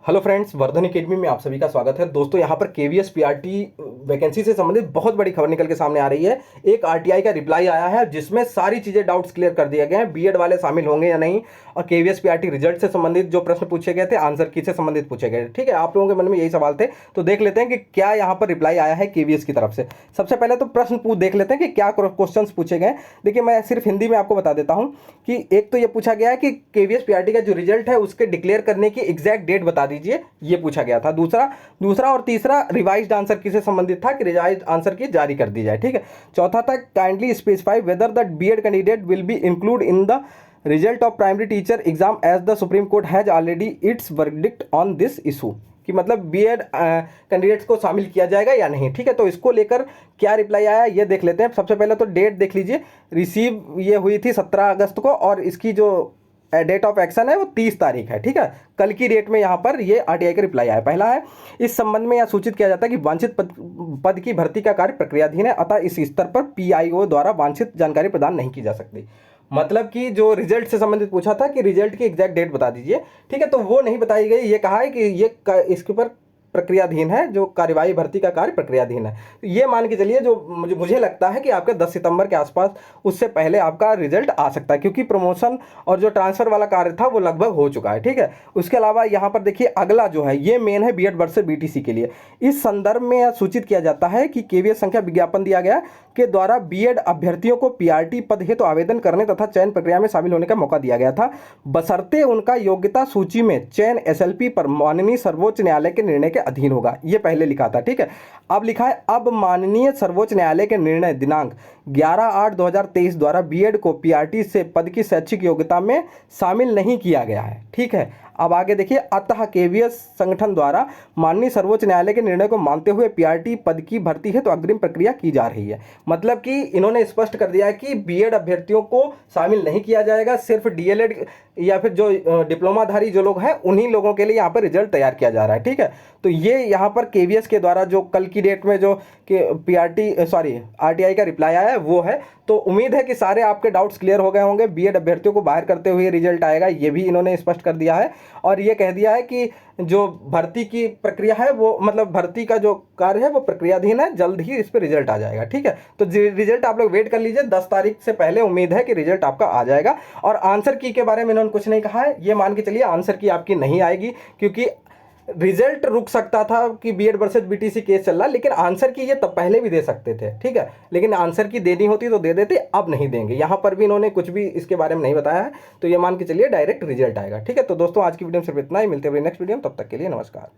Hello friends, Vardhan academy में आप सभी का स्वागत है। दोस्तों, यहाँ पर केवीएस पीआरटी वैकेंसी से संबंधित बहुत बड़ी खबर निकल के सामने आ रही है। एक आरटीआई का रिप्लाई आया है जिसमें सारी चीज़ें डाउट्स क्लियर कर दिए गए हैं, बीएड वाले शामिल होंगे या नहीं, और केवीएस पीआरटी रिजल्ट से संबंधित जो प्रश्न पूछे गए थे आंसर की से संबंधित पूछे गए। ठीक है, आप लोगों के मन में यही सवाल थे, तो देख लेते हैं कि क्या यहाँ पर रिप्लाई आया है केवीएस की तरफ से। सबसे पहले तो प्रश्न देख लेते हैं कि क्या क्वेश्चन पूछे गए। देखिए, मैं सिर्फ हिंदी में आपको बता देता हूँ कि एक तो ये पूछा गया है कि केवीएस पीआरटी का जो रिजल्ट है उसके डिक्लेयर करने की एग्जैक्ट डेट बता दीजिए, ये पूछा गया था। दूसरा और तीसरा रिवाइज्ड आंसर की से संबंधित था कि रिवाइज्ड आंसर की जारी कर दी जाए। ठीक है। चौथा था kindly specify whether the BEd candidate will be include in the result of primary teacher exam as the Supreme Court has already its verdict on this issue, कि मतलब बीएड कैंडिडेट्स को शामिल किया जाएगा या नहीं। ठीक है, तो इसको लेकर क्या रिप्लाई आया ये देख लेते हैं। सबसे पहले तो डेट देख लीजिए, रिसीव ये हुई थी 17 अगस्त को और इसकी जो डेट ऑफ एक्शन है वो 30 तारीख है। ठीक है, कल की डेट में यहाँ पर ये आरटीआई का रिप्लाई आया। पहला है, इस संबंध में यह सूचित किया जाता है कि वांछित पद की भर्ती का कार्य प्रक्रियाधीन है, अतः इस स्तर पर पीआईओ द्वारा वांछित जानकारी प्रदान नहीं की जा सकती। मतलब कि जो रिजल्ट से संबंधित पूछा था कि रिजल्ट की एग्जैक्ट डेट बता दीजिए, ठीक है, तो वो नहीं बताई गई। ये कहा है कि ये इसके ऊपर प्रक्रियाधीन है, जो कार्यवाही भर्ती का कार्य प्रक्रियाधीन है। तो ये मान के चलिए, जो मुझे लगता है कि आपके 10 सितंबर के आसपास उससे पहले आपका रिजल्ट आ सकता है, क्योंकि प्रमोशन और जो ट्रांसफर वाला कार्य था वो लगभग हो चुका है। ठीक है, उसके अलावा यहाँ पर देखिए अगला जो है ये मेन है बीएड वर्सेस बीटीसी के लिए। इस संदर्भ में यह सूचित किया जाता है कि केवीएस संख्या विज्ञापन दिया गया के द्वारा बीएड अभ्यर्थियों को पीआरटी पद हेतु आवेदन करने तथा चयन प्रक्रिया में शामिल होने का मौका दिया गया था, बशर्ते उनका योग्यता सूची में चयन एसएलपी पर माननीय सर्वोच्च न्यायालय के निर्णय के अधीन होगा। ये पहले लिखा था। ठीक है, अब लिखा है, अब माननीय सर्वोच्च न्यायालय के निर्णय दिनांक 11/8/2023 द्वारा बीएड को पीआरटी से पद की शैक्षिक योग्यता में शामिल नहीं किया गया है। ठीक है, अब आगे देखिए, अतः केवीएस संगठन द्वारा माननीय सर्वोच्च न्यायालय के निर्णय को मानते हुए पीआरटी पद की भर्ती है तो अग्रिम प्रक्रिया की जा रही है। मतलब कि इन्होंने स्पष्ट कर दिया है कि बीएड अभ्यर्थियों को शामिल नहीं किया जाएगा, सिर्फ डीएलएड या फिर जो डिप्लोमाधारी जो लोग हैं उन्हीं लोगों के लिए यहाँ पर रिजल्ट तैयार किया जा रहा है। ठीक है, तो ये यहाँ पर केवीएस के द्वारा जो कल की डेट में जो आरटीआई का रिप्लाई आया है वो है। तो उम्मीद है कि सारे आपके डाउट्स क्लियर हो गए होंगे। बीएड अभ्यर्थियों को बाहर करते हुए रिजल्ट आएगा, ये भी इन्होंने स्पष्ट कर दिया है। और ये कह दिया है कि जो भर्ती की प्रक्रिया है वो, मतलब भर्ती का जो कार्य है वो प्रक्रियाधीन है, जल्द ही इस पर रिजल्ट आ जाएगा। ठीक है, तो रिजल्ट आप लोग वेट कर लीजिए, 10 तारीख से पहले उम्मीद है कि रिजल्ट आपका आ जाएगा। और आंसर की के बारे में इन्होंने कुछ नहीं कहा है, ये मान के चलिए आंसर की आपकी नहीं आएगी, क्योंकि रिजल्ट रुक सकता था कि बीएड वर्सेस बीटीसी केस चल रहा, लेकिन आंसर की ये तब पहले भी दे सकते थे। ठीक है, लेकिन आंसर की देनी होती तो दे देते, अब नहीं देंगे। यहाँ पर भी इन्होंने कुछ भी इसके बारे में नहीं बताया है, तो ये मान के चलिए डायरेक्ट रिजल्ट आएगा। ठीक है, तो दोस्तों आज की वीडियो में सिर्फ इतना ही, मिलते हुए नेक्स्ट वीडियो में, तब तक के लिए नमस्कार।